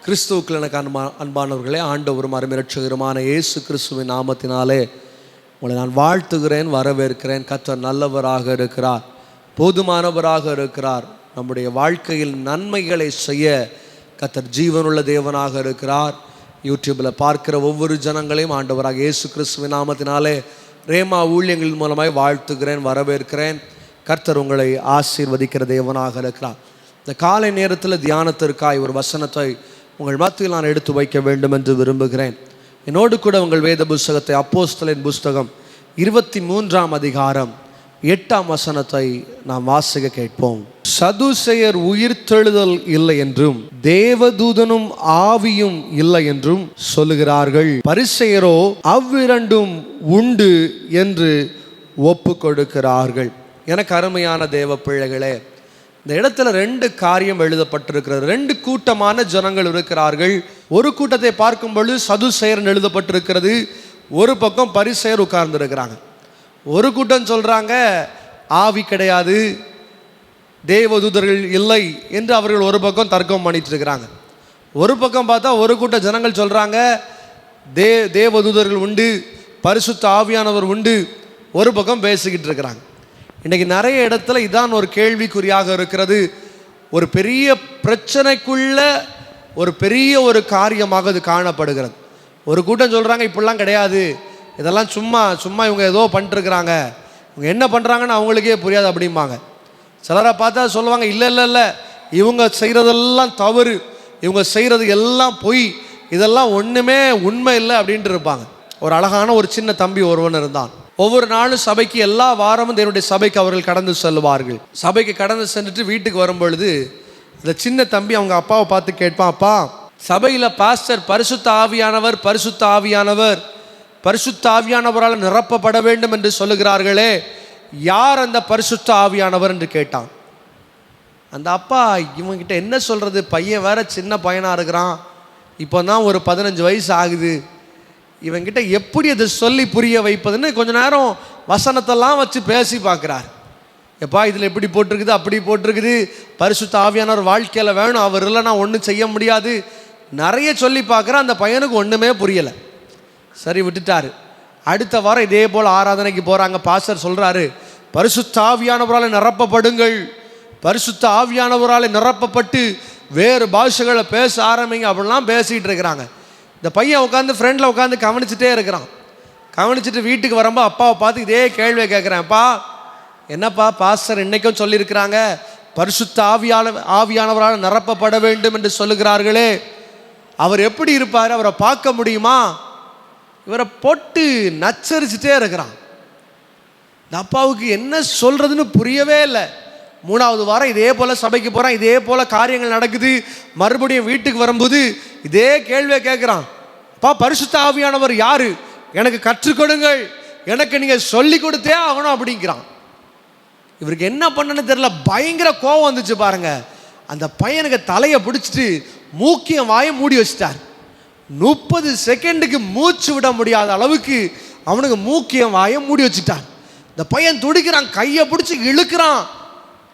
கிறிஸ்துவுக்குள் எனக்கு அன்பானவர்களே, ஆண்டவரும் அருமைரட்சகருமான இயேசு கிறிஸ்துவின் நாமத்தினாலே உங்களை நான் வாழ்த்துகிறேன், வரவேற்கிறேன். கர்த்தர் நல்லவராக இருக்கிறார், போதுமானவராக இருக்கிறார். நம்முடைய வாழ்க்கையில் நன்மைகளை செய்ய கர்த்தர் ஜீவனுள்ள தேவனாக இருக்கிறார். யூடியூப்பில் பார்க்கிற ஒவ்வொரு ஜனங்களையும் ஆண்டவராக இயேசு கிறிஸ்துவின் நாமத்தினாலே ரேமா ஊழியங்களின் மூலமாய் வாழ்த்துகிறேன், வரவேற்கிறேன். கர்த்தர் உங்களை ஆசீர்வதிக்கிற தேவனாக இருக்கிறார். இந்த காலை நேரத்தில் தியானத்திற்காய் ஒரு வசனத்தை உங்கள் மத்தியில் நான் எடுத்து வைக்க வேண்டும் என்று விரும்புகிறேன். என்னோடு கூட உங்கள் வேத புஸ்தகத்தை அப்போஸ்தலரின் புஸ்தகம் 23ஆம் அதிகாரம் 8ஆம் வசனத்தை நாம் வாசிக்க கேட்போம். சதுசேயர் உயிர்த்தெழுதல் இல்லை என்றும் தேவதூதனும் ஆவியும் இல்லை என்றும் சொல்லுகிறார்கள், பரிசேயரோ அவ்விரண்டும் உண்டு என்று ஒப்பு கொடுக்கிறார்கள். எனக்கு அருமையான தேவ பிள்ளைகளே, இந்த இடத்துல ரெண்டு காரியம் எழுதப்பட்டிருக்கிறது. ரெண்டு கூட்டமான ஜனங்கள் இருக்கிறார்கள். ஒரு கூட்டத்தை பார்க்கும் பொழுது சதுசேயர் எழுதப்பட்டிருக்கிறது, ஒரு பக்கம் பரிசேயர் உட்கார்ந்து இருக்கிறாங்க. ஒரு கூட்டம் சொல்றாங்க ஆவி கிடையாது, தேவதூதர்கள் இல்லை என்று அவர்கள் ஒரு பக்கம் தர்க்கம் பண்ணிட்டு இருக்கிறாங்க. ஒரு பக்கம் பார்த்தா ஒரு கூட்ட ஜனங்கள் சொல்றாங்க தேவதூதர்கள் உண்டு, பரிசுத்த ஆவியானவர் உண்டு, ஒரு பக்கம் பேசிக்கிட்டு இருக்கிறாங்க. இன்றைக்கி நிறைய இடத்துல இதான் ஒரு கேள்விக்குறியாக இருக்கிறது. ஒரு பெரிய பிரச்சனைக்குள்ள ஒரு பெரிய ஒரு காரியமாக இது காணப்படுகிறது. ஒரு கூட்டம் சொல்கிறாங்க இப்படிலாம் கிடையாது, இதெல்லாம் சும்மா சும்மா இவங்க ஏதோ பண்ணிட்டுருக்குறாங்க, இவங்க என்ன பண்ணுறாங்கன்னு அவங்களுக்கே புரியாது அப்படிம்பாங்க. சிலரை பார்த்தா சொல்லுவாங்க இல்லை இல்லை இல்லை, இவங்க செய்கிறதெல்லாம் தவறு, இவங்க செய்கிறது எல்லாம் பொய், இதெல்லாம் ஒன்றுமே உண்மை இல்லை அப்படின்ட்டு இருப்பாங்க. ஒரு அழகான ஒரு சின்ன தம்பி ஒருவன் இருந்தான். ஒவ்வொரு நாளும் சபைக்கு, எல்லா வாரமும் தேவனுடைய சபைக்கு அவர்கள் கடந்து செல்வார்கள். சபைக்கு கடந்து சென்றுட்டு வீட்டுக்கு வரும்பொழுது இந்த சின்ன தம்பி அவங்க அப்பாவை பார்த்து கேட்பான், அப்பா, சபையில் பாஸ்டர் பரிசுத்த ஆவியானவர் பரிசுத்த ஆவியானவர் பரிசுத்த ஆவியானவரால் நிரப்பப்பட வேண்டும் என்று சொல்லுகிறார்களே, யார் அந்த பரிசுத்த ஆவியானவர் என்று கேட்டான். அந்த அப்பா இவங்கிட்ட என்ன சொல்கிறது, பையன் வேற சின்ன பையனாக இருக்கிறான், இப்போ தான் ஒரு 15 வயசு ஆகுது, இவங்கிட்ட எப்படி அதை சொல்லி புரிய வைப்பதுன்னு கொஞ்ச நேரம் வசனத்தெல்லாம் வச்சு பேசி பார்க்குறார். எப்பா இதில் எப்படி போட்டிருக்குது, அப்படி போட்டிருக்குது, பரிசுத்த ஆவியானவர் வாழ்க்கையில் வேணும், அவர் இல்லைன்னா ஒன்றும் செய்ய முடியாது, நிறைய சொல்லி பார்க்குற. அந்த பையனுக்கு ஒன்றுமே புரியலை. சரி விட்டுட்டாரு. அடுத்த வாரம் இதே போல் ஆராதனைக்கு போகிறாங்க. பாஸ்டர் சொல்கிறாரு, பரிசுத்த ஆவியானவரால் நிரப்பப்படுங்கள், பரிசுத்த ஆவியானவரால் நிரப்பப்பட்டு வேறு பாஷைகளை பேச ஆரம்பிங்க அப்படிலாம் பேசிகிட்டு இருக்கிறாங்க. இந்த பையன் உட்காந்து ஃப்ரெண்டில் உட்காந்து கவனிச்சுட்டே இருக்கிறான். கவனிச்சுட்டு வீட்டுக்கு வரும்போது அப்பாவை பார்த்து இதே கேள்வியை கேட்குறேன், அப்பா என்னப்பா பாஸ்டர் இன்றைக்கும் சொல்லியிருக்கிறாங்க பரிசுத்த ஆவியானவரால் நிரப்பப்பட வேண்டும் என்று சொல்லுகிறார்களே, அவர் எப்படி இருப்பார், அவரை பார்க்க முடியுமா? இவரை போட்டு நச்சரிச்சுட்டே இருக்கிறான். இந்த அப்பாவுக்கு என்ன சொல்கிறதுன்னு புரியவே இல்லை. 3வது வாரம் இதே போல் சபைக்கு போகிறான், இதே போல் காரியங்கள் நடக்குது. மறுபடியும் வீட்டுக்கு வரும்போது இதே கேள்வியை கேட்குறான், அப்பா பரிசுத்த ஆவியானவர் யாரு, எனக்கு கற்றுக் கொடுங்கள், எனக்கு நீங்கள் சொல்லி கொடுத்தே ஆகணும் அப்படிங்கிறான். இவருக்கு என்ன பண்ணணும்னு தெரியல, பயங்கர கோபம் வந்துச்சு பாருங்க. அந்த பையனுக்கு தலையை பிடிச்சிட்டு மூக்கியம் வாயை மூடி வச்சிட்டார். 30 செகண்டுக்கு மூச்சு விட முடியாத அளவுக்கு அவனுக்கு மூக்கியம் வாயை மூடி வச்சுட்டார். இந்த பையன் துடிக்கிறான், கையை பிடிச்சி இழுக்கிறான்.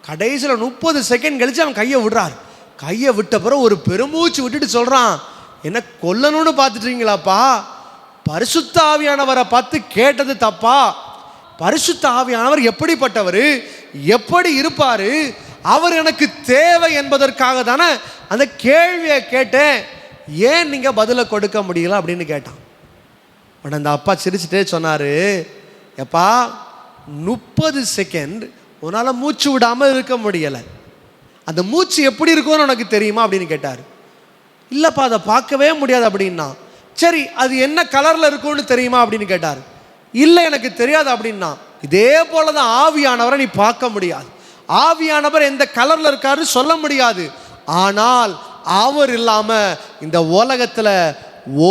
கடைசியில் 30 செகண்ட் கழிச்சு அவன் கையை விடுறார். கையை விட்ட பிறகு ஒரு பெருமூச்சு விட்டுட்டு சொல்கிறான், என்ன கொல்லணும்னு பார்த்துட்டீங்களாப்பா, பரிசுத்த ஆவியானவரை பார்த்து கேட்டது தப்பா, பரிசுத்த ஆவியானவர் எப்படிப்பட்டவர், எப்படி இருப்பார், அவர் எனக்கு தேவை என்பதற்காக தானே அந்த கேள்வியை கேட்டேன், ஏன் நீங்கள் பதிலை கொடுக்க முடியல அப்படின்னு கேட்டான். உடனே அந்த அப்பா சிரிச்சுட்டே சொன்னார், எப்பா 30 செகண்ட் உன்னால் மூச்சு விடாமல் இருக்க முடியலை, அந்த மூச்சு எப்படி இருக்கும்னு உனக்கு தெரியுமா அப்படின்னு கேட்டார். இல்லைப்பா அதை பார்க்கவே முடியாது அப்படின்னா. சரி அது என்ன கலரில் இருக்கும்னு தெரியுமா அப்படின்னு கேட்டார். இல்லை எனக்கு தெரியாது அப்படின்னா. இதே போல தான் ஆவியானவரை நீ பார்க்க முடியாது, ஆவியானவர் எந்த கலரில் இருக்காருன்னு சொல்ல முடியாது, ஆனால் அவர் இல்லாமல் இந்த உலகத்தில்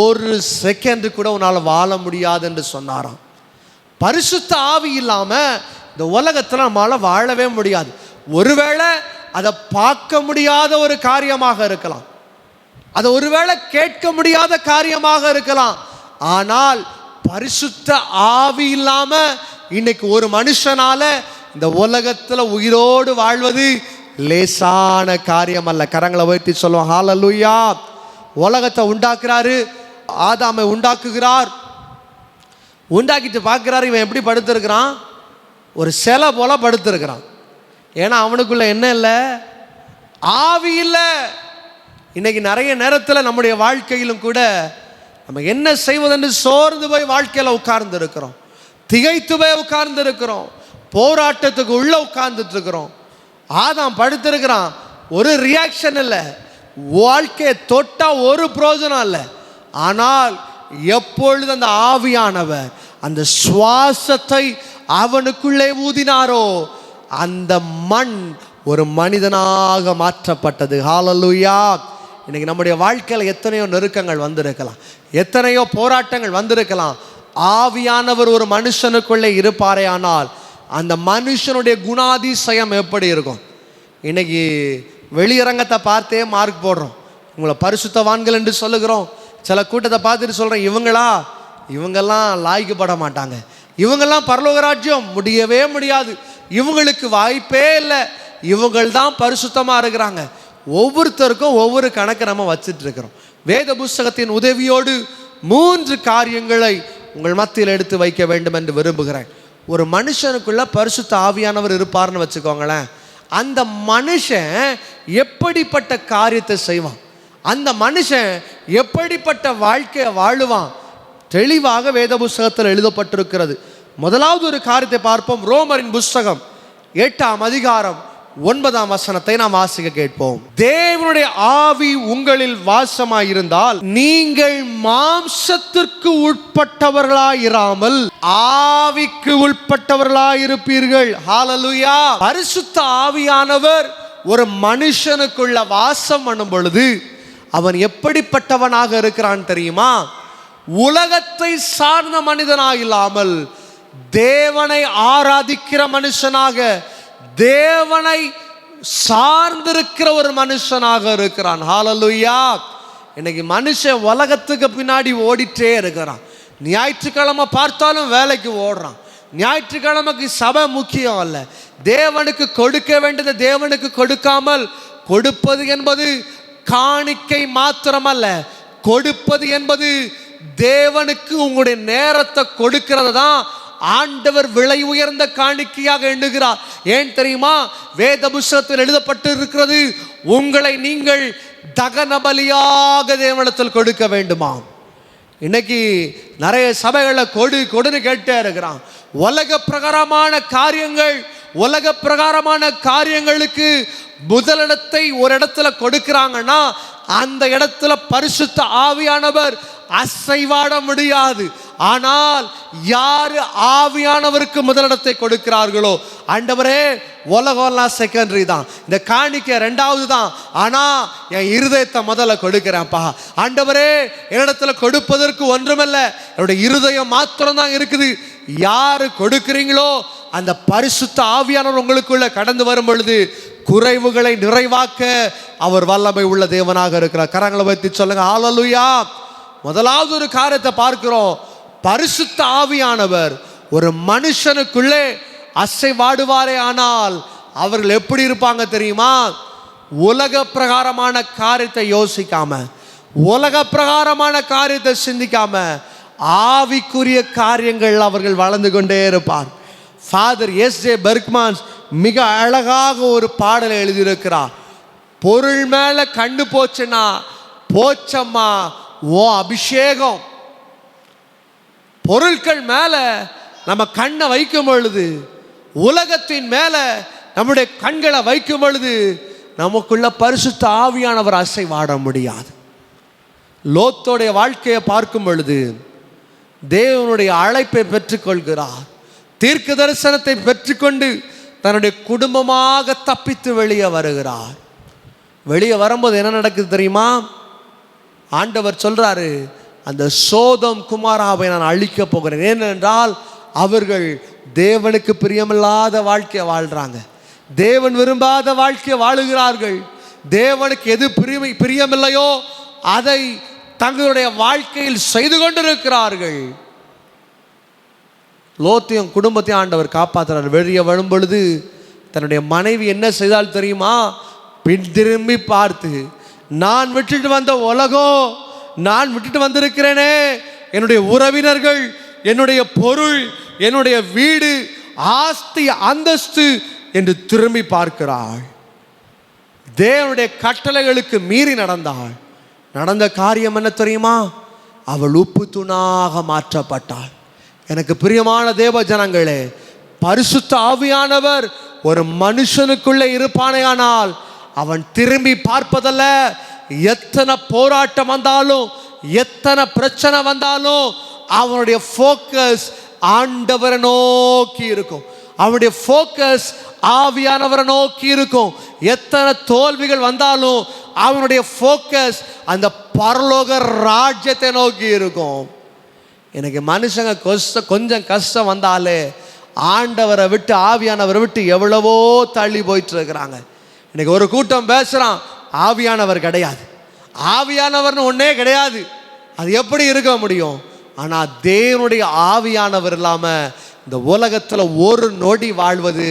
ஒரு செகண்டு கூட உன்னால் வாழ முடியாது என்று சொன்னாராம். பரிசுத்த ஆவி இல்லாமல் இந்த உலகத்தில் நம்மளால் வாழவே முடியாது. ஒருவேளை அதை பார்க்க முடியாத ஒரு காரியமாக இருக்கலாம், அதை ஒருவேளை கேட்க முடியாத காரியமாக இருக்கலாம், ஆனால் பரிசுத்த ஆவி இல்லாமல் இன்னைக்கு ஒரு மனுஷனால இந்த உலகத்தில் உயிரோடு வாழ்வது லேசான காரியம் அல்ல. கரங்களை உயர்த்தி சொல்லுவோம் ஹல்லேலூயா. உலகத்தை உண்டாக்குறாரு, ஆதாமை உண்டாக்குகிறார். உண்டாக்கிட்டு பார்க்குறாரு, இவன் எப்படி படுத்திருக்கிறான்? ஒரு சிலை போல படுத்திருக்கிறான். ஏன்னா அவனுக்குள்ள என்ன இல்லை? ஆவி இல்லை. இன்னைக்கு நிறைய நேரத்தில் நம்முடைய வாழ்க்கையிலும் கூட நம்ம என்ன செய்வதென்று சோர்ந்து போய் வாழ்க்கையில் உட்கார்ந்து இருக்கிறோம், திகைத்து போய் உட்கார்ந்து இருக்கிறோம், போராட்டத்துக்கு உள்ள உட்கார்ந்துட்டு இருக்கிறோம். ஆதாம் படுத்திருக்கிறான், ஒரு ரியாக்ஷன் இல்லை, வாழ்க்கையை தொட்டா ஒரு பிரயோஜனம் இல்லை. ஆனால் எப்பொழுது அந்த ஆவியானவர் அந்த சுவாசத்தை அவனுக்குள்ளே ஊதினாரோ அந்த மண் ஒரு மனிதனாக மாற்றப்பட்டது. ஹல்லேலூயா. இன்னைக்கு நம்முடைய வாழ்க்கையில் எத்தனையோ நெருக்கங்கள் வந்திருக்கலாம், எத்தனையோ போராட்டங்கள் வந்திருக்கலாம். ஆவியானவர் ஒரு மனுஷனுக்குள்ளே இருப்பாரே ஆனால் அந்த மனுஷனுடைய குணாதிசயம் எப்படி இருக்கும்? இன்னைக்கு வெளியரங்கத்தை பார்த்தே மார்க் போடுறோம், உங்களை பரிசுத்தவான்கள் என்று சொல்லுகிறோம். சில கூட்டத்தை பார்த்துட்டு சொல்கிறேன், இவங்கெல்லாம் லாய்க்கப்பட மாட்டாங்க, இவங்கெல்லாம் பரலோக ராஜ்யம் முடியவே முடியாது, இவங்களுக்கு வாய்ப்பே இல்லை, இவங்கள்தான் பரிசுத்தமாக இருக்கிறாங்க. ஒவ்வொருத்தருக்கும் ஒவ்வொரு கணக்கை நம்ம வச்சுட்டு இருக்கிறோம். வேத புஸ்தகத்தின் உதவியோடு 3 காரியங்களை உங்கள் மத்தியில் எடுத்து வைக்க வேண்டும் என்று விரும்புகிறேன். ஒரு மனுஷனுக்குள்ள பரிசுத்த ஆவியானவர் இருப்பார்னு வச்சுக்கோங்களேன். அந்த மனுஷன் எப்படிப்பட்ட காரியத்தை செய்வான், அந்த மனுஷன் எப்படிப்பட்ட வாழ்க்கையை வாழுவான், தெளிவாக வேத புஸ்தகத்தில் எழுதப்பட்டிருக்கிறது. முதலாவது ஒரு காரியத்தை பார்ப்போம். ரோமரின் புஸ்தகம் 8ஆம் அதிகாரம் 9ஆம் வசனத்தை நாம் வாசிக்க கேட்போம். தேவனுடைய ஆவி உங்களில் வாசமாயிருந்தால் நீங்கள் மாம்சத்திற்கு உட்பட்டவர்களாயிராமல் ஆவிக்கு உட்பட்டவர்களாயிருப்பீர்கள். ஹல்லேலூயா. பரிசுத்த ஆவியானவர் ஒரு மனுஷனுக்குள்ள வாசம் பண்ணும் பொழுது அவன் எப்படிப்பட்டவனாக இருக்கிறான் தெரியுமா? உலகத்தை சார்ந்த மனிதனாக இல்லாமல் தேவனை ஆராதிக்கிற மனுஷனாக, தேவனை சார்ந்திருக்கிற ஒரு மனுஷனாக இருக்கிறான். ஹல்லேலூயா. இன்னைக்கு மனுஷன் உலகத்துக்கு பின்னாடி ஓடிட்டே இருக்கிறான். ஞாயிற்றுக்கிழமை பார்த்தாலும் வேலைக்கு ஓடுறான். ஞாயிற்றுக்கிழமைக்கு சபை முக்கியம் அல்ல, தேவனுக்கு கொடுக்க வேண்டியதை தேவனுக்கு கொடுக்காமல், கொடுப்பது என்பது காணிக்கை மாத்திரமல்ல, கொடுப்பது என்பது தேவனுக்கு உங்களுடைய நேரத்தை கொடுக்கிறது தான் ஆண்டவர் விலை உயர்ந்த காணிக்கையாக எண்ணுகிறார். ஏன் தெரியுமா? வேத புஸ்தகத்தில் எழுதப்பட்டு இருக்கிறது, உங்களை நீங்கள் தகன பலியாக தேவனிடத்தில் கொடுக்க வேண்டுமா. இன்னைக்கு நிறைய சபைகளில் கொடுன்னு கேட்டே இருக்கிறான். உலக பிரகாரமான காரியங்களுக்கு முதலிடத்தை ஒரு இடத்துல கொடுக்கிறாங்கன்னா அந்த இடத்துல பரிசுத்த ஆவியானவர் அசைவாட முடியாது. ஆனால் யாரு ஆவியானவருக்கு முதலிடத்தை கொடுக்கிறார்களோ, ஆண்டவரே உலகம்லாம் செகண்டரி தான், இந்த காணிக்கை 2வது தான், ஆனா என் இருதயத்தை முதல்ல கொடுக்கிறேன்ப்பா. ஆண்டவரே என்னிடத்துல கொடுப்பதற்கு ஒன்றுமில்ல, என்னுடைய இருதயம் மாத்திரம் தான் இருக்குது. யாரு கொடுக்கிறீங்களோ அந்த பரிசுத்த ஆவியானவர் உங்களுக்குள்ள கடந்து வரும் பொழுது குறைவுகளை நிறைவாக்க அவர் வல்லமை உள்ள தேவனாக இருக்கிறார். கரங்களை வைத்து சொல்லுங்க ஹல்லேலூயா. முதலாவது ஒரு காரியத்தை பார்க்கிறோம். பரிசுத்த ஆவியானவர் ஒரு மனுஷனுக்குள்ளே அசைவாடுவாரே ஆனால் அவர்கள் எப்படி இருப்பாங்க தெரியுமா? உலக பிரகாரமான காரியத்தை யோசிக்காம, உலக பிரகாரமான காரியத்தை சிந்திக்காம ஆவிக்குரிய காரியங்கள் அவர்கள் வளர்ந்து கொண்டே இருப்பார். Father S.J. பெர்க்மன்ஸ் மிக அழகாக ஒரு பாடலை எழுதியிருக்கிறார். பொருள் மேல கண்ணு போச்சுன்னா போச்சம்மா ஓ அபிஷேகம். பொருட்கள் மேல நம்ம கண்ணை வைக்கும் பொழுது, உலகத்தின் மேல நம்முடைய கண்களை வைக்கும் பொழுது நமக்குள்ள பரிசுத்த ஆவியானவர் அசைவாட முடியாது. லோத்தோடைய வாழ்க்கையை பார்க்கும் பொழுது தேவனுடைய அழைப்பை பெற்றுக்கொள்கிறார். தீர்க்க தரிசனத்தை பெற்றுக்கொண்டு தன்னுடைய குடும்பமாக தப்பித்து வெளியே வருகிறார். வெளியே வரும்போது என்ன நடக்குது தெரியுமா? ஆண்டவர் சொல்றாரு, அந்த சோதம் குமாராவை நான் அழிக்க போகிறேன். ஏனென்றால் அவர்கள் தேவனுக்கு பிரியமில்லாத வாழ்க்கையை வாழ்றாங்க, தேவன் விரும்பாத வாழ்க்கையை வாழுகிறார்கள். தேவனுக்கு எது பிரியமில்லையோ அதை தங்களுடைய வாழ்க்கையில் செய்து கொண்டிருக்கிறார்கள். லோத்தையும் குடும்பத்தையும் ஆண்டவர் காப்பாற்றுறார். வெளியே வரும் பொழுது தன்னுடைய மனைவி என்ன செய்தால் தெரியுமா? பின் திரும்பி பார்த்து நான் விட்டுட்டு வந்த உலகம், நான் விட்டுட்டு வந்திருக்கிறேனே என்னுடைய உறவினர்கள், என்னுடைய பொருள், என்னுடைய வீடு, ஆஸ்தி, அந்தஸ்து என்று திரும்பி பார்க்கிறாள். தேவனுடைய கட்டளைகளுக்கு மீறி நடந்தாள். நடந்த காரியம் என்ன தெரியுமா? அவள் உப்பு தூணாக மாற்றப்பட்டாள். எனக்கு பிரியமான தேவ ஜனங்களே, பரிசுத்த ஆவியானவர் ஒரு மனுஷனுக்குள்ளே இருப்பானேயானால் அவன் திரும்பி பார்ப்பதல்ல. எத்தனை போராட்டம் வந்தாலும், எத்தனை பிரச்சனை வந்தாலும் அவனுடைய ஃபோக்கஸ் ஆண்டவரை நோக்கி இருக்கும். அவனுடைய ஃபோக்கஸ் ஆவியானவரை நோக்கி இருக்கும். எத்தனை தோல்விகள் வந்தாலும் அவனுடைய ஃபோக்கஸ் அந்த பரலோக ராஜ்யத்தை நோக்கி இருக்கும். எனக்கு மனுஷங்க கொஞ்சம் கஷ்டம் வந்தாலே ஆண்டவரை விட்டு, ஆவியானவரை விட்டு எவ்வளவோ தள்ளி போயிட்டு இருக்கிறாங்க. இன்னைக்கு ஒரு கூட்டம் பேசுகிறான், ஆவியானவர் கிடையாது, ஆவியானவர்னு ஒன்றே கிடையாது. அது எப்படி இருக்க முடியும்? ஆனால் தேவனுடைய ஆவியானவர் இல்லாமல் இந்த உலகத்தில் ஒரு நொடி வாழ்வது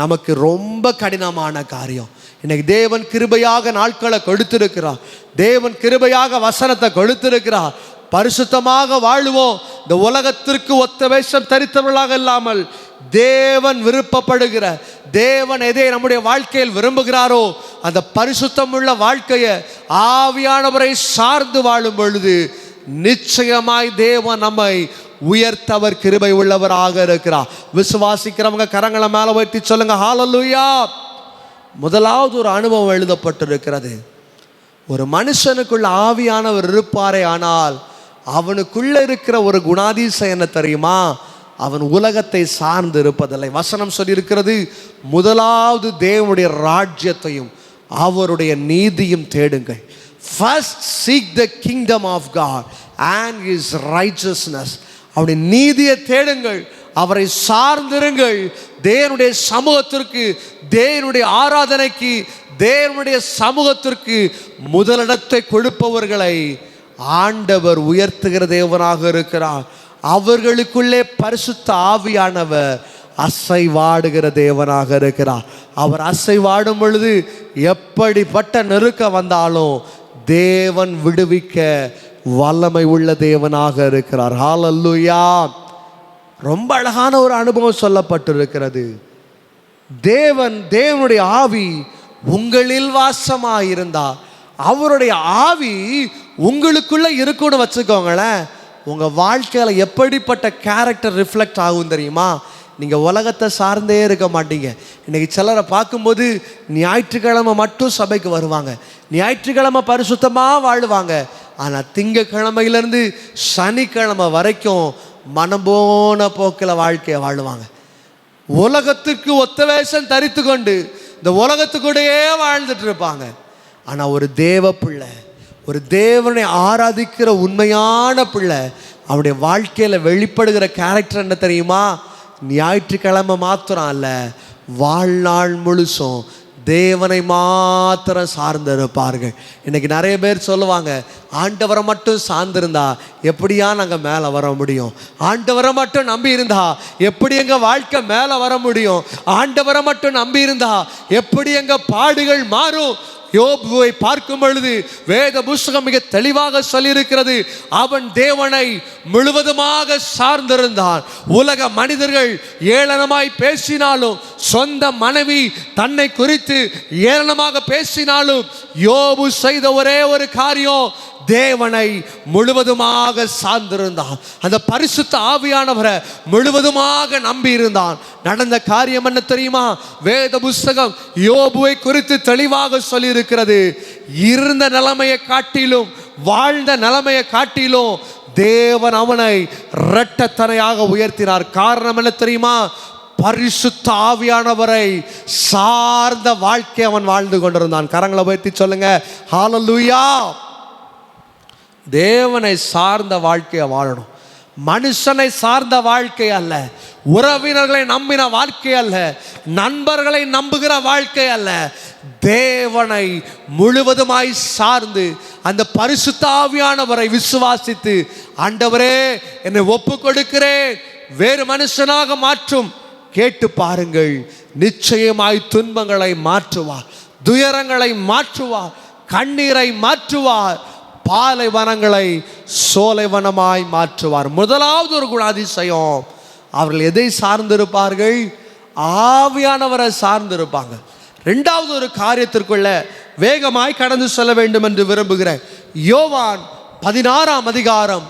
நமக்கு ரொம்ப கடினமான காரியம். இன்னைக்கு தேவன் கிருபையாக நாட்களை கொடுத்திருக்கிறார். தேவன் கிருபையாக வசனத்தை கொடுத்திருக்கிறார். பரிசுத்தமாக வாழுவோம். இந்த உலகத்திற்கு ஒத்த வேஷம் தரித்தவர்களாக இல்லாமல் தேவன் விருப்பப்படுகிற, தேவன் எதை நம்முடைய வாழ்க்கையில் விரும்புகிறாரோ அந்த பரிசுத்தம் உள்ள வாழ்க்கையை ஆவியானவரை சார்ந்து வாழும் பொழுது நிச்சயமாய் தேவன் நம்மை உயர்த்தவர் கிருபை உள்ளவராக இருக்கிறார். விசுவாசிக்கிறவங்க கரங்களை மேலே வைத்து சொல்லுங்க, ஹல்லேலூயா. முதலாவது ஒரு அனுபவம் எழுதப்பட்டிருக்கிறது. ஒரு மனுஷனுக்குள்ள ஆவியானவர் இருப்பாரே ஆனால் அவனுக்குள்ள இருக்கிற ஒரு குணாதிசயம் என்ன தெரியுமா? அவன் உலகத்தை சார்ந்து இருப்பதில்லை. வசனம் சொல்லியிருக்கிறது, முதலாவது தேவனுடைய ராஜ்யத்தையும் அவருடைய நீதியும் தேடுங்கள். First seek the kingdom of God and his righteousness. அவருடைய நீதியை தேடுங்கள், அவரை சார்ந்திருங்கள். தேவனுடைய சமூகத்திற்கு, தேவனுடைய ஆராதனைக்கு, தேவனுடைய சமூகத்திற்கு முதலிடத்தை கொடுப்பவர்களை ஆண்டவர் உயர்த்துகிற தேவனாக இருக்கிறார். அவர்களுக்குள்ளே பரிசுத்த ஆவியானவர் அசைவாடுகிற தேவனாக இருக்கிறார். அவர் அசைவாடும் பொழுது எப்படிப்பட்ட நெருக்கம் வந்தாலும் தேவன் விடுவிக்க வல்லமை உள்ள தேவனாக இருக்கிறார். ஹல்லேலூயா. ரொம்ப அழகான ஒரு அனுபவம் சொல்லப்பட்டிருக்கிறது. தேவனுடைய ஆவி உங்களில் வாசமாயிருந்தார். அவருடைய ஆவி உங்களுக்குள்ள இருக்குன்னு வச்சுக்கோங்களேன். உங்கள் வாழ்க்கையில் எப்படிப்பட்ட கேரக்டர் ரிஃப்ளெக்ட் ஆகும் தெரியுமா? நீங்கள் உலகத்தை சார்ந்தே இருக்க மாட்டீங்க. இன்றைக்கி சிலரை பார்க்கும்போது ஞாயிற்றுக்கிழமை மட்டும் சபைக்கு வருவாங்க, ஞாயிற்றுக்கிழமை பரிசுத்தமாக வாழுவாங்க. ஆனால் திங்கக்கிழமையிலேருந்து சனிக்கிழமை வரைக்கும் மனம் போன போக்கில் வாழ்க்கையை வாழுவாங்க. உலகத்துக்கு ஒத்த வேஷம் தரித்து கொண்டு இந்த உலகத்துக்கூடையே வாழ்ந்துட்டு இருப்பாங்க. ஆனால் ஒரு தேவ பிள்ளை, ஒரு தேவனை ஆராதிக்கிற உண்மையான பிள்ளை, அவனுடைய வாழ்க்கையில் வெளிப்படுகிற கேரக்டர் என்ன தெரியுமா? ஞாயிற்றுக்கிழமை மாத்திரம் அல்ல, வாழ்நாள் முழுசும் தேவனை மாத்திரம் சார்ந்து இருப்பார்கள். இன்னைக்கு நிறைய பேர் சொல்லுவாங்க, ஆண்டவரை மட்டும் சார்ந்திருந்தா எப்படியா நாங்கள் மேலே வர முடியும்? ஆண்டவரை மட்டும் நம்பி இருந்தா எப்படி எங்கள் வாழ்க்கை மேலே வர முடியும்? ஆண்டவரை மட்டும் நம்பி இருந்தா எப்படி எங்கள் பாடுகள் மாறும்? யோபுவை பார்க்கும் பொழுது வேத புஸ்தகம் மிக தெளிவாக சொல்லியிருக்கிறது, அவன் தேவனை முழுவதுமாக சார்ந்திருந்தான். உலக மனிதர்கள் ஏளனமாய் பேசினாலும், சொந்த மனைவி தன்னை குறித்து ஏளனமாக பேசினாலும், யோபு செய்த ஒரே ஒரு காரியம், தேவனை முழுவதுமாக சார்ந்திருந்தான். அந்த பரிசுத்த ஆவியானவரை முழுவதுமாக நம்பி இருந்தான். நடந்த காரியம் என்ன தெரியுமா? வேத புஸ்தகம் யோபுவை குறித்து தெளிவாக சொல்லி இருக்கிறது. இருந்த நிலைமையை காட்டிலும், வாழ்ந்த நிலைமையை காட்டிலும் தேவன் அவனை இரட்டத்தனையாக உயர்த்தினார். காரணம் என்ன தெரியுமா? பரிசுத்த ஆவியானவரை சார்ந்த வாழ்க்கை அவன் வாழ்ந்து கொண்டிருந்தான். கரங்களை உயர்த்தி சொல்லுங்க, ஹல்லேலூயா. தேவனை சார்ந்த வாழ்க்கையை வாழணும். மனுஷனை சார்ந்த வாழ்க்கை அல்ல, உறவினர்களை நம்பின வாழ்க்கை அல்ல, நண்பர்களை நம்புகிற வாழ்க்கை அல்ல. தேவனை முழுவதுமாய் சார்ந்து அந்த பரிசுத்த ஆவியானவரை விசுவாசித்து, ஆண்டவரே என்னை ஒப்பு கொடுக்கிறேன், வேறு மனுஷனாக மாற்றும். கேட்டு பாருங்கள், நிச்சயமாய் துன்பங்களை மாற்றுவார், துயரங்களை மாற்றுவார், கண்ணீரை மாற்றுவார், பாலைவனங்களை சோலைவனமாய் மாற்றுவார். முதலாவது ஒரு குணாதிசயம், அவர்கள் எதை சார்ந்திருப்பார்கள்? ஆவியானவரை சார்ந்திருப்பாங்க. இரண்டாவது ஒரு காரியத்திற்குள்ள வேகமாய் கடந்து செல்ல வேண்டும் என்று விரும்புகிறேன். யோவான் 16ஆம் அதிகாரம்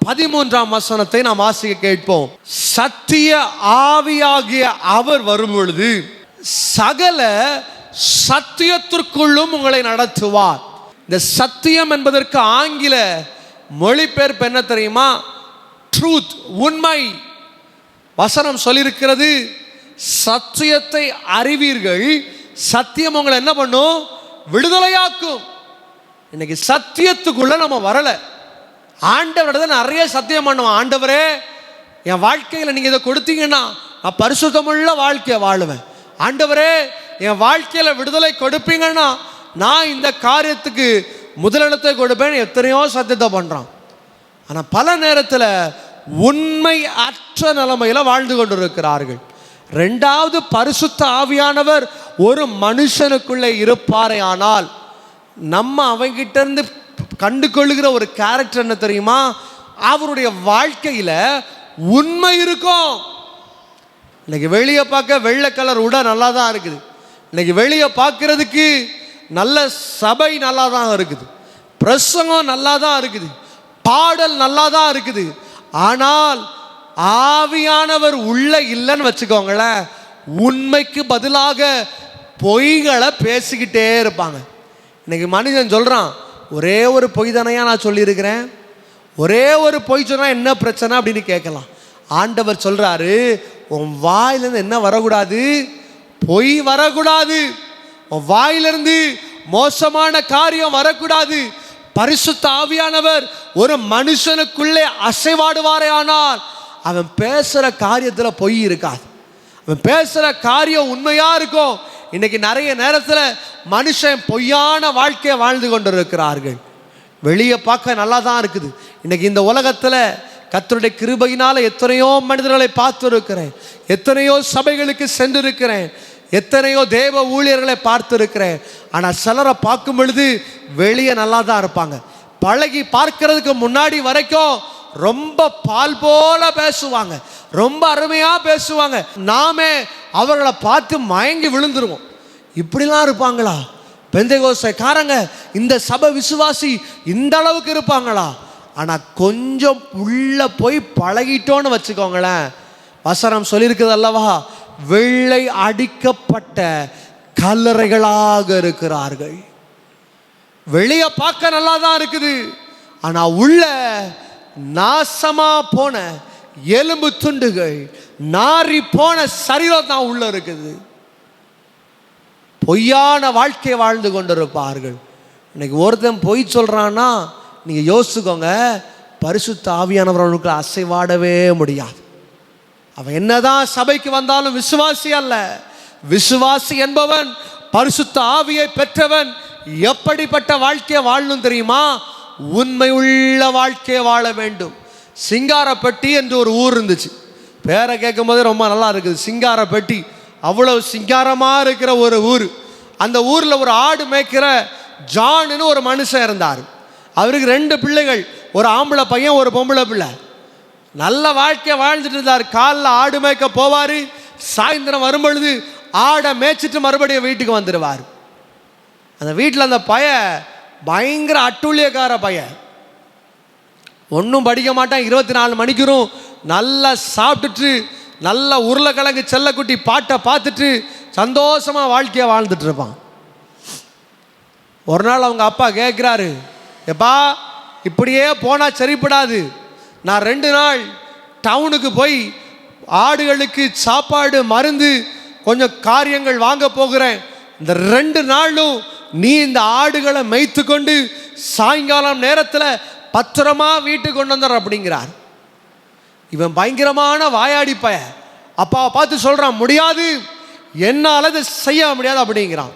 13ஆம் வசனத்தை நாம் வாசிக்க கேட்போம். சத்திய ஆவியாகிய அவர் வரும் பொழுது சகல சத்தியத்திற்குள்ளும் உங்களை நடத்துவார். இந்த சத்தியம் என்பதற்கு ஆங்கில மொழிபெயர்ப்பு என்ன தெரியுமா? ட்ரூத், உண்மை. வசனம் சொல்லியிருக்கிறது, சத்தியத்தை அறிவீர்கள், சத்தியம் உங்களை என்ன பண்ணும்? விடுதலையாக்கும். இன்னைக்கு சத்தியத்துக்குள்ள நம்ம வரல. ஆண்டவரிடத்தை நிறைய சத்தியம் பண்ணுவோம். ஆண்டவரே, என் வாழ்க்கையில் நீங்க இதை கொடுத்தீங்கன்னா நான் பரிசுத்தமுள்ள வாழ்க்கையை வாழுவேன். ஆண்டவரே, என் வாழ்க்கையில விடுதலை கொடுப்பீங்கன்னா நான் இந்த காரியத்துக்கு முதலிடத்தை கொடுப்பேன். எத்தனையோ சத்தியத்தை பண்றான். ஆனா பல நேரத்தில் உண்மை அற்ற நிலைமையில வாழ்ந்து கொண்டிருக்கிறார்கள். இரண்டாவது, பரிசுத்த ஆவியானவர் ஒரு மனுஷனுக்குள்ளே இருப்பாரே ஆனால் நம்ம அவங்கிட்ட இருந்து கண்டு கொள்ளுகிற ஒரு கேரக்டர் என்ன தெரியுமா? அவருடைய வாழ்க்கையில உண்மை இருக்கும். இன்னைக்கு வெளியே பார்க்க வெள்ளை கலர் உடை நல்லா தான் இருக்குது. இன்னைக்கு வெளியே பார்க்கறதுக்கு நல்ல சபை நல்லா தான் இருக்குது, பிரசங்கம் நல்லா தான் இருக்குது, பாடல் நல்லா தான் இருக்குது. ஆனால் ஆவியானவர் உள்ள இல்லைன்னு வச்சுக்கோங்களேன், உண்மைக்கு பதிலாக பொய்களை பேசிக்கிட்டே இருப்பாங்க. இன்னைக்கு மனிதன் சொல்றான், ஒரே ஒரு பொய் தானையா நான் சொல்லியிருக்கிறேன், ஒரே ஒரு பொய் சொன்னா என்ன பிரச்சனை அப்படின்னு கேட்கலாம். ஆண்டவர் சொல்றாரு, உன் வாயிலிருந்து என்ன வரக்கூடாது? பொய் வரக்கூடாது. உன் வாயிலிருந்து மோசமான காரியம் வரக்கூடாது. பரிசுத்த ஆவியானவர் ஒரு மனுஷனுக்குள்ளே அசைவாடுவாரே ஆனால் அவன் பேசுற காரியத்துல பொய் இருக்காது. அவன் பேசுற காரியம் உண்மையா இருக்கும். இன்னைக்கு நிறைய நேரத்தில் மனுஷன் பொய்யான வாழ்க்கையை வாழ்ந்து கொண்டிருக்கிறார்கள். வெளியே பார்க்க நல்லா தான் இருக்குது. இன்னைக்கு இந்த உலகத்தில் கர்த்தருடைய கிருபையினால எத்தனையோ மனிதர்களை பார்த்திருக்கிறேன், எத்தனையோ சபைகளுக்கு சென்றிருக்கிறேன், எத்தனையோ தேவ ஊழியர்களை பார்த்திருக்கிறேன். ஆனால் சிலரை பார்க்கும் பொழுது வெளியே நல்லா தான் இருப்பாங்க. பழகி பார்க்கறதுக்கு முன்னாடி வரைக்கும் ரொம்ப பால் போல பேசுவாங்க, ரொம்ப அருமையா பேசுவாங்க. நாமே அவர்களை பார்த்து மயங்கி விழுந்துருவோம். இப்படிலாம் இருப்பாங்களா பெந்தேகோஸ்தேக்காரங்க? இந்த சபை விசுவாசி இந்த அளவுக்கு இருப்பாங்களா? ஆனால் கொஞ்சம் உள்ள போய் பழகிட்டோன்னு வச்சுக்கோங்களேன், வசனம் சொல்லியிருக்குது அல்லவா, வெள்ளை அடிக்கப்பட்ட கல்லறைகளாக இருக்கிறார்கள். வெளியே பார்க்க நல்லா தான் இருக்குது, ஆனா உள்ள நாசமா போன எலும்பு துண்டுகள், நாரி போன சரீரம் தான் உள்ள இருக்குது. பொய்யான வாழ்க்கை வாழ்ந்து கொண்டிருப்பார்கள். இன்னைக்கு ஒருத்தன் பொய் சொல்றான்னா நீங்க யோசிச்சுக்கோங்க, பரிசுத்த ஆவியானவர் அவனுக்கு அசைவாடவே முடியாது. அவன் என்னதான் சபைக்கு வந்தாலும் விசுவாசி அல்ல. விசுவாசி என்பவன், பரிசுத்த ஆவியை பெற்றவன் எப்படிப்பட்ட வாழ்க்கையை வாழணும் தெரியுமா? உண்மை உள்ள வாழ்க்கையை வாழ வேண்டும். சிங்காரப்பட்டி என்று ஒரு ஊர் இருந்துச்சு. பேரை கேட்கும் போதே ரொம்ப நல்லா இருக்குது. சிங்காரப்பட்டி அவ்வளவு சிங்காரமா இருக்கிற ஒரு ஊர். அந்த ஊர்ல ஒரு ஆடு மேய்க்கிற ஜான்னு ஒரு மனுஷன் இருந்தார். அவருக்கு 2 பிள்ளைகள், ஒரு ஆம்பளை பையன், ஒரு பொம்பளை பிள்ளை. நல்ல வாழ்க்கையை வாழ்ந்துட்டு இருந்தார். காலில் ஆடு மேய்க்க போவார், சாயந்தரம் வரும்பொழுது ஆடை மேய்ச்சிட்டு மறுபடியும் வீட்டுக்கு வந்துடுவார். அந்த வீட்டில் அந்த பையன் பயங்கர அட்டூழியக்கார பையன், ஒன்றும் படிக்க மாட்டான். 24 மணிக்கூறும் நல்லா சாப்பிட்டுட்டு நல்ல உருளைக்கிழங்கு செல்லக்குட்டி பாட்டை பார்த்துட்டு சந்தோஷமா வாழ்க்கையை வாழ்ந்துட்டு இருப்பான். ஒரு நாள் அவங்க அப்பா கேட்குறாரு, எப்பா இப்படியே போனால் சரிப்படாது, நான் 2 நாள் டவுனுக்கு போய் ஆடுகளுக்கு சாப்பாடு, மருந்து, கொஞ்சம் காரியங்கள் வாங்க போகிறேன். இந்த 2 நாளும் நீ இந்த ஆடுகளை மேய்த்து கொண்டு சாயங்காலம் நேரத்தில் பத்திரமா வீட்டுக்கு கொண்டு வந்துடுற அப்படிங்கிறார். இவன் பயங்கரமான வாயாடி பையன். அப்பாவை பார்த்து சொல்றான், முடியாது, என்னால் இதை செய்ய முடியாது அப்படிங்கிறான்.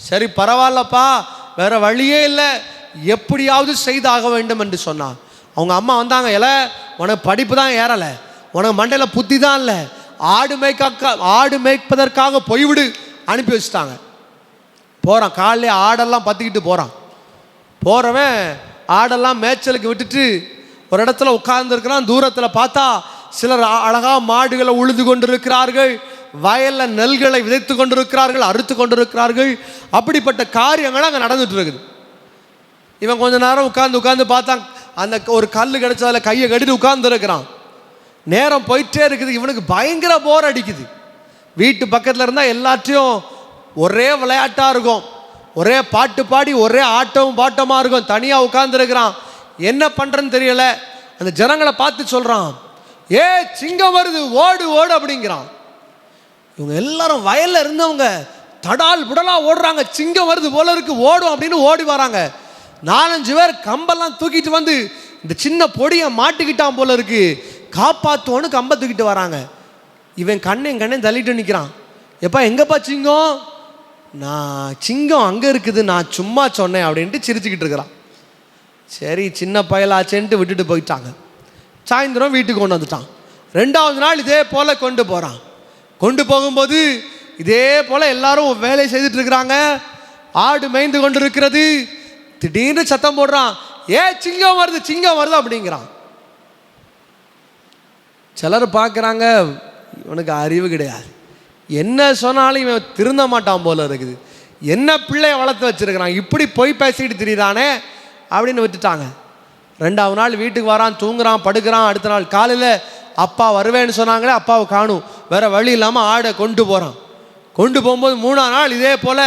சரி பரவாயில்லப்பா, வேற வழியே இல்லை, எப்படியாவது செய்தாக வேண்டும் என்று சொன்னான். அவங்க அம்மா வந்தாங்க, உனக்கு படிப்பு தான் ஏறலை, உனக்கு மண்டையில் புத்தி தான் இல்லை, ஆடு மேய்ப்பதற்காக போய்விடு அனுப்பி வச்சுட்டாங்க. போகிறான். காலையிலே ஆடெல்லாம் பற்றிக்கிட்டு போகிறவன் ஆடெல்லாம் மேய்ச்சலுக்கு விட்டுட்டு ஒரு இடத்துல உட்கார்ந்துருக்கிறான். தூரத்தில் பார்த்தா சிலர் அழகாக மாடுகளை உழுது கொண்டிருக்கிறார்கள், வயலில் நெல்களை விதைத்து கொண்டிருக்கிறார்கள், அறுத்து கொண்டிருக்கிறார்கள். அப்படிப்பட்ட காரியங்கள் அங்கே நடந்துட்டு இருக்குது. இவன் கொஞ்ச நேரம் உட்கார்ந்து பார்த்தான். அந்த ஒரு கல் கிடைச்சதில் கையை கட்டிட்டு உட்கார்ந்துருக்கிறான். நேரம் போயிட்டே இருக்குது. இவனுக்கு பயங்கர போர் அடிக்குது. வீட்டு பக்கத்தில் இருந்தால் எல்லாத்தையும் ஒரே விளையாட்டாக இருக்கும், ஒரே பாட்டு பாடி ஒரே ஆட்டமும் பாட்டமாக இருக்கும். தனியாக உட்கார்ந்துருக்கிறான். என்ன பண்ணுறன்னு தெரியல. அந்த ஜனங்களை பார்த்து சொல்கிறான், ஏ சிங்கம் வருது, ஓடு ஓடு அப்படிங்கிறான். இவங்க எல்லாரும் வயலில் இருந்தவங்க தடால் புடலாக ஓடுறாங்க. சிங்கம் வருது போல இருக்கு, ஓடும் அப்படின்னு ஓடி வராங்க. 4-5 பேர் கம்பெல்லாம் தூக்கிட்டு வந்து இந்த சின்ன பொடியை மாட்டிக்கிட்டான் போல இருக்கு, காப்பாற்றுவோன்னு கம்பை தூக்கிட்டு வராங்க. இவன் கண்ணையும் தள்ளிட்டு நிற்கிறான். எப்பா எங்கப்பா சிங்கம்? நான் சிங்கம் அங்கே இருக்குது, நான் சும்மா சொன்னேன் அப்படின்ட்டு சிரிச்சுக்கிட்டு இருக்கிறான். சரி சின்ன பயலாச்சேன்ட்டு விட்டுட்டு போயிட்டாங்க. சாயந்தரம் வீட்டுக்கு கொண்டு வந்துட்டான். 2வது நாள் இதே போல் கொண்டு போகிறான். கொண்டு போகும்போது இதே போல் எல்லாரும் வேலை செய்துட்டு இருக்கிறாங்க. ஆடு மேய்ந்து கொண்டு இருக்கிறது. திடீர்னு சத்தம் போடுறான், ஏ சிங்கம் வருது சிங்கம் வருது அப்படிங்கிறான். சிலர் பார்க்குறாங்க, இவனுக்கு அறிவு கிடையாது, என்ன சொன்னாலும் இவன் திருந்த மாட்டான் போல இருக்குது, என்ன பிள்ளைய வளர்த்து வச்சிருக்கிறான், இப்படி போய் பேசிக்கிட்டு திரியிறானே அப்படின்னு விட்டுட்டாங்க. 2வது நாள் வீட்டுக்கு வரான், தூங்குறான், படுக்கிறான். அடுத்த நாள் காலையில் அப்பா வருவேன்னு சொன்னாங்களே, அப்பாவை காணும். வேற வழி இல்லாமல் ஆடை கொண்டு போகிறான். கொண்டு போகும்போது 3ஆம் நாள் இதே போல்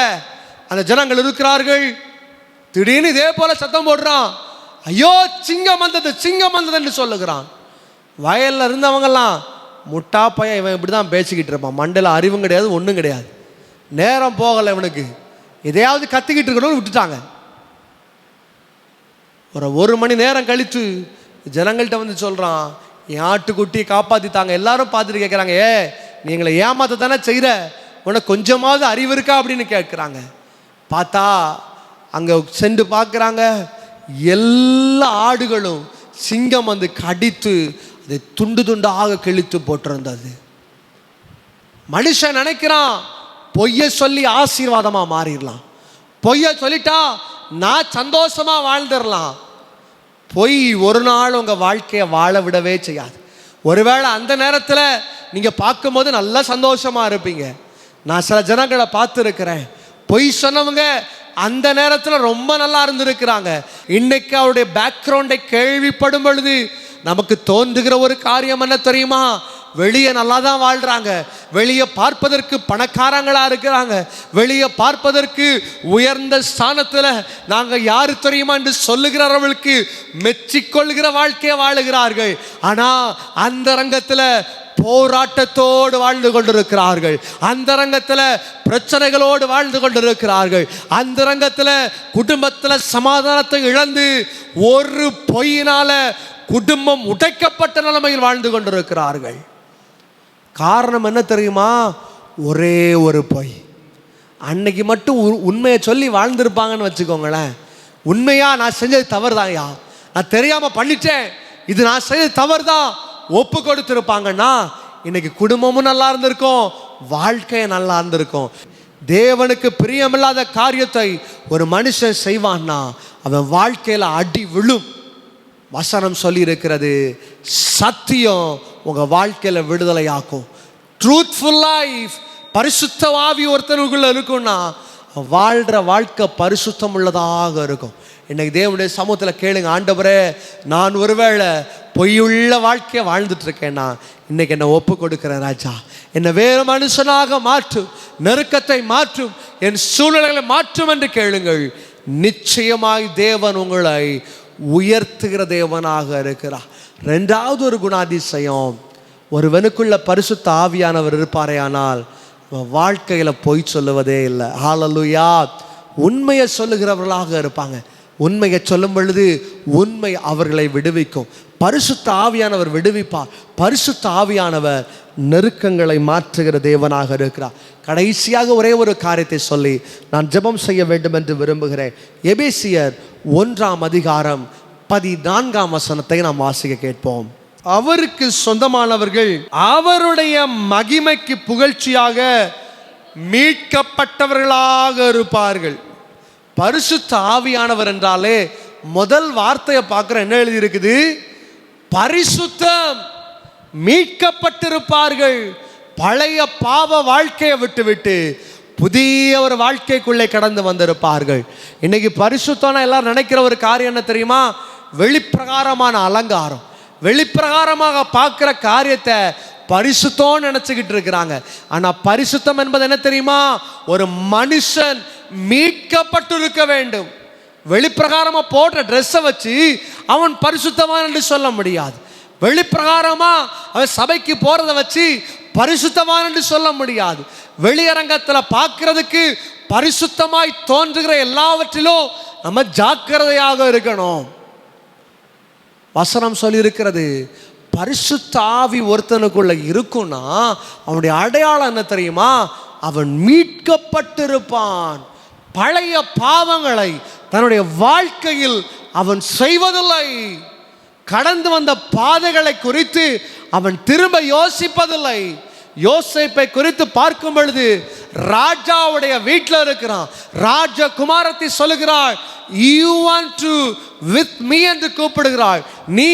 அந்த ஜனங்கள் இருக்கிறார்கள். திடீர்னு இதே போல் சத்தம் போடுறான், ஐயோ சிங்கம் வந்தது சிங்கம் வந்ததுன்னு சொல்லுகிறான். வயலில் இருந்தவங்கெல்லாம் முட்டா பையன், இவன் இப்படி தான் பேசிக்கிட்டு இருப்பான், மண்டையில் அறிவும் கிடையாது ஒன்றும் கிடையாது. நேரம் போகலை இவனுக்கு, எதையாவது கத்திக்கிட்டு இருக்கணும்னு விட்டுட்டாங்க. ஒரு மணி நேரம் கழித்து ஜனங்கள்கிட்ட வந்து சொல்கிறான், என் ஆட்டுக்குட்டியை காப்பாற்றித்தாங்க. எல்லாரும் பார்த்துட்டு கேட்குறாங்க, ஏ நீங்களை ஏமாத்த தானே செய்கிற, உனக்கு கொஞ்சமாவது அறிவு இருக்கா அப்படின்னு கேட்குறாங்க. பார்த்தா அங்கே சென்று பார்க்குறாங்க, எல்லா ஆடுகளும் சிங்கம் வந்து கடித்து அதை துண்டு துண்டாக கிழித்து போட்டிருந்தது. மனுஷன் நினைக்கிறான் பொய்ய சொல்லி ஆசீர்வாதமாக மாறிடலாம், பொய்ய சொல்லிட்டா நான் சந்தோஷமாக வாழ்ந்துடலாம். பொய் ஒரு நாள் உங்கள் வாழ்க்கையை வாழ விடவே செய்யாது. ஒருவேளை அந்த நேரத்தில் நீங்கள் பார்க்கும்போது நல்லா சந்தோஷமாக இருப்பீங்க. நான் சில ஜனங்களை பார்த்துருக்கிறேன், பொய் சொன்னவங்க அந்த நேரத்தில் ரொம்ப நல்லா இருந்திருக்கிறாங்க. இன்னைக்கு அவருடைய பேக்ரவுண்டை கேள்விப்படும் பொழுது நமக்கு தோன்றுகிற ஒரு காரியம் என்ன தெரியுமா? வெளியே நல்லா தான் வாழ்கிறாங்க, வெளியே பார்ப்பதற்கு பணக்காரங்களாக இருக்கிறாங்க, வெளியே பார்ப்பதற்கு உயர்ந்த ஸ்தானத்தில் நாங்கள் யாரு தெரியுமா என்று சொல்லுகிறவர்களுக்கு மெச்சிக்கொள்கிற வாழ்க்கையை வாழுகிறார்கள். ஆனால் அந்த ரங்கத்தில் போராட்டத்தோடு வாழ்ந்து கொண்டிருக்கிறார்கள், அந்த ரங்கத்தில் பிரச்சனைகளோடு வாழ்ந்து கொண்டிருக்கிறார்கள், அந்த ரங்கத்தில் குடும்பத்தில் சமாதானத்தை இழந்து ஒரு பொய்யினால குடும்பம் உடைக்கப்பட்ட நிலைமையில் வாழ்ந்து கொண்டிருக்கிறார்கள். காரணம் என்ன தெரியுமா? ஒரே ஒரு பொய். அன்னைக்கு மட்டும் உண்மையை சொல்லி வாழ்ந்திருப்பாங்கன்னு வச்சுக்கோங்களேன். உண்மையா நான் செஞ்சது தவறு தான்யா, நான் தெரியாம பண்ணிட்டேன், இது நான் செய்தது தவறு தான் ஒப்பு கொடுத்திருப்பாங்கன்னா இன்னைக்கு குடும்பமும் நல்லா இருந்திருக்கும், வாழ்க்கையை நல்லா இருந்திருக்கும். தேவனுக்கு பிரியமில்லாத காரியத்தை ஒரு மனுஷன் செய்வான்னா அவன் வாழ்க்கையில் அடி விழும். வசனம் சொல்லி இருக்கிறது, சத்தியம் உங்க வாழ்க்கையில விடுதலையாக்கும். ட்ரூத்ஃபுல் லைஃப், பரிசுத்த ஆவி ஒருத்தனுக்குள்ள இருக்கும்னா வாழ்ற வாழ்க்கை பரிசுத்தம் உள்ளதாக இருக்கும். இன்னைக்கு தேவனுடைய சமூகத்தில் கேளுங்க, ஆண்டவரே நான் ஒருவேளை பொய்யுள்ள வாழ்க்கையை வாழ்ந்துட்டு இருக்கேன்னா இன்னைக்கு என்னை ஒப்பு கொடுக்கிறேன் ராஜா, என்னை வேறு மனுஷனாக மாற்றும், நெருக்கத்தை மாற்றும், என் சூழ்நிலைகளை மாற்றும் என்று கேளுங்கள். நிச்சயமாய் தேவன் உங்களை உயர்த்துகிற தேவனாக இருக்கிறார். 2வது ஒரு குணாதிசயம், ஒருவனுக்குள்ள பரிசுத்த ஆவியானவர் இருப்பாரே ஆனால் வாழ்க்கையில் பொய் சொல்லுவதே இல்லை. ஹல்லேலூயா. உண்மையை சொல்லுகிறவர்களாக இருப்பாங்க. உண்மையை சொல்லும் பொழுது உண்மை அவர்களை விடுவிக்கும். பரிசுத்த ஆவியானவர் விடுவிப்பார். பரிசுத்த ஆவியானவர் நெருக்கங்களை மாற்றுகிற தேவனாக இருக்கிறார். கடைசியாக ஒரே ஒரு காரியத்தை சொல்லி நான் ஜெபம் செய்ய வேண்டும் என்று விரும்புகிறேன். எபேசியர் 1ஆம் அதிகாரம் 14ஆம் வசனத்தை நாம் வாசிக்க கேட்போம். அவருக்கு சொந்தமானவர்கள் அவருடைய மகிமைக்கு புகழ்ச்சியாக மீட்கப்பட்டவர்களாக இருப்பார்கள். பரிசுத்த ஆவியானவர் என்றாலே முதல் வார்த்தையை பார்க்குற என்ன எழுதி இருக்குது? பரிசுத்தம். மீட்கப்பட்டிருப்பார்கள். பழைய பாவ வாழ்க்கையை விட்டுவிட்டு புதிய ஒரு வாழ்க்கைக்குள்ளே கடந்து வந்திருப்பார்கள். இன்னைக்கு பரிசுத்தம்னா எல்லாரும் நினைக்கிற ஒரு காரியம் என்ன தெரியுமா? வெளிப்பிரகாரமான அலங்காரம், வெளிப்பிரகாரமாக பார்க்கிற காரியத்தை பரிசுத்தம் நினைச்சுக்கிட்டு இருக்கிறாங்க. ஆனா பரிசுத்தம் என்பது என்ன தெரியுமா? ஒரு மனுஷன் மீட்கப்பட்டிருக்க வேண்டும். வெளிப்பிரகாரமா போடுற ட்ரெஸ்ஸை வச்சு அவன் பரிசுத்தவான் என்று சொல்ல முடியாது. வெளிப்பிரகாரமா அவன் சபைக்கு போறதை வச்சு பரிசுத்தவான் என்று சொல்ல முடியாது. வெளியரங்கத்தில் பார்க்கிறதுக்கு பரிசுத்தமாய் தோன்றுகிற எல்லாவற்றிலும் நம்ம ஜாக்கிரதையாக இருக்கணும். வசனம் சொல்லி இருக்கிறது, பரிசுத்த ஆவி ஒருத்தனுக்குள்ள இருக்குன்னா அவனுடைய அடையாளம் என்ன தெரியுமா? அவன் மீட்கப்பட்டிருப்பான். பழைய பாவங்களை தன்னுடைய வாழ்க்கையில் அவன் செய்வதில்லை. கடந்து வந்த பாதைகளை குறித்து அவன் திரும்ப யோசிப்பதில்லை. யோசேப்பை குறித்து பார்க்கும் பொழுது ராஜாவுடைய வீட்டில் இருக்கிறான். ராஜகுமாரத்தை சொல்லுகிறாள், you want to with me என்று கூப்பிடுகிறாள். நீ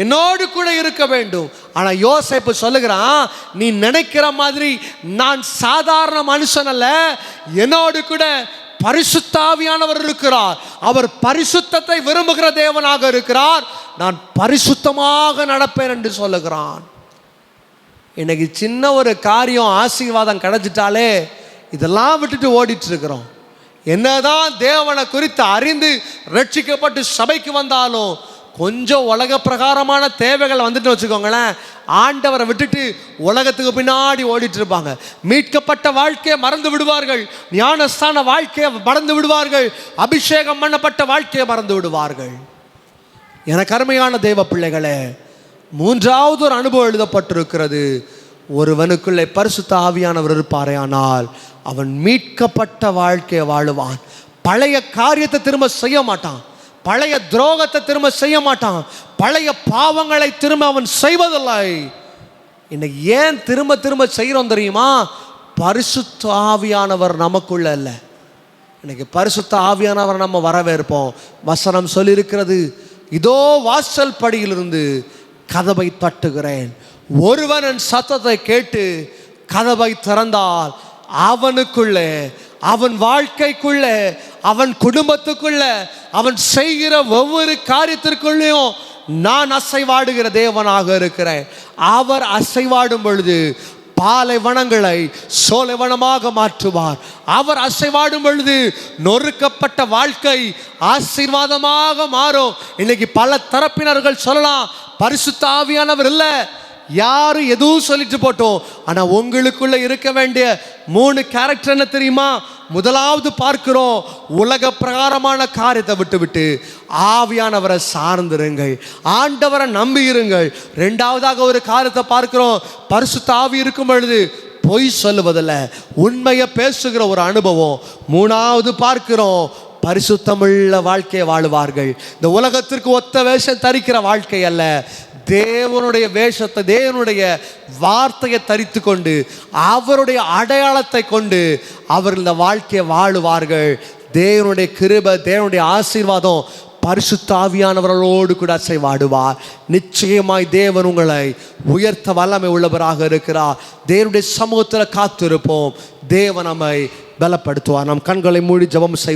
என்னோடு கூட இருக்க வேண்டும். ஆனா யோசேப்பு சொல்லுகிறான், நீ நினைக்கிற மாதிரி நான் சாதாரண மனுஷன் அல்ல, என்னோடு கூட பரிசுத்த ஆவியானவர் இருக்கிறார். அவர் பரிசுத்தத்தை விரும்புகிற தேவனாக இருக்கிறார். நான் பரிசுத்தமாக நடப்பேன் என்று சொல்லுகிறான். இன்னைக்கு சின்ன ஒரு காரியம் ஆசீர்வாதம் கிடைச்சிட்டாலே இதெல்லாம் விட்டுட்டு ஓடிட்டு இருக்கிறோம். என்னதான் தேவனை குறித்து அறிந்து ரட்சிக்கப்பட்டு சபைக்கு வந்தாலும் கொஞ்சம் உலக பிரகாரமான தேவைகள் வந்துட்டு வச்சுக்கோங்களேன், ஆண்டவரை விட்டுட்டு உலகத்துக்கு பின்னாடி ஓடிட்டு இருப்பாங்க. மீட்கப்பட்ட வாழ்க்கையை மறந்து விடுவார்கள். ஞானஸ்தான வாழ்க்கையை மறந்து விடுவார்கள். அபிஷேகம் பண்ணப்பட்ட வாழ்க்கையை மறந்து விடுவார்கள். எனக்கு அருமையான தேவ பிள்ளைகளே, மூன்றாவது ஒரு அனுபவம் எழுதப்பட்டிருக்கிறது. ஒருவனுக்குள்ளே பரிசுத்த ஆவியானவர் இருப்பாரே ஆனால் அவன் மீட்கப்பட்ட வாழ்க்கையை வாழுவான். பழைய காரியத்தை திரும்ப செய்ய மாட்டான். பழைய துரோகத்தை திரும்ப செய்ய மாட்டான். பழைய பாவங்களை திரும்ப அவன் செய்வதில்லை. இன்னைக்கு ஏன் திரும்ப திரும்ப செய்கிறோம் தெரியுமா? பரிசுத்த ஆவியானவர் நமக்குள்ள இல்லை. இன்னைக்கு பரிசுத்த ஆவியானவர் நம்ம வரவேற்போம். வசனம் சொல்லியிருக்கிறது, இதோ வாசல் படியிலிருந்து கதவை தட்டுகிறேன், ஒருவன் என் சத்தத்தை கேட்டு கதவை திறந்தால் அவனுக்குள்ளே, அவன் வாழ்க்கைக்குள்ளே, அவன் குடும்பத்துக்குள்ள, அவன் செய்கிற ஒவ்வொரு காரியத்திற்குள்ளேயும் நான் அசைவாடுகிற தேவனாக இருக்கிறேன். அவர் அசைவாடும் பொழுது பாலைவனங்களை சோலைவனமாக மாற்றுவார். அவர் அசைவாடும் பொழுது நொறுக்கப்பட்ட வாழ்க்கை ஆசீர்வாதமாக மாறும். இன்னைக்கு பல தரப்பினர்கள் சொல்லலாம், பரிசுத்த ஆவியானவர் இல்லை, யாரு எதுவும் சொல்லிட்டு போட்டோம். ஆனா உங்களுக்குள்ள இருக்க வேண்டிய 3 கேரக்டர் என்ன தெரியுமா? முதலாவது பார்க்கிறோம், உலக பிரகாரமான காரியத்தை விட்டு ஆவியானவரை சார்ந்திருங்கள், ஆண்டவரை நம்பி இருங்கள். 2வதாக ஒரு காரியத்தை பார்க்கிறோம், பரிசுத்த ஆவி இருக்கும் பொழுது பொய் சொல்லுவதில்ல, உண்மையை பேசுகிற ஒரு அனுபவம். 3வது பார்க்கிறோம், பரிசுத்தமுள்ள வாழ்க்கையை வாழுவார்கள். இந்த உலகத்திற்கு ஒத்த வேஷம் தரிக்கிற வாழ்க்கை அல்ல, தேவனுடைய வேஷத்தை, தேவனுடைய வார்த்தையை தரித்து கொண்டு அவருடைய அடையாளத்தை கொண்டு அவர்கள் இந்த வாழ்க்கையை வாழுவார்கள். தேவனுடைய கிருபை, தேவனுடைய ஆசீர்வாதம் பரிசுத்த ஆவியானவர்களோடு கூட அசைவாடுவார். நிச்சயமாய் தேவன் உங்களை உயர்த்த வல்லமை உள்ளவராக இருக்கிறார். தேவனுடைய சமூகத்தில் காத்திருப்போம். தேவன் நம்மை பலப்படுத்துவார். நம் கண்களை மூடி ஜெபம் செய்வோம்.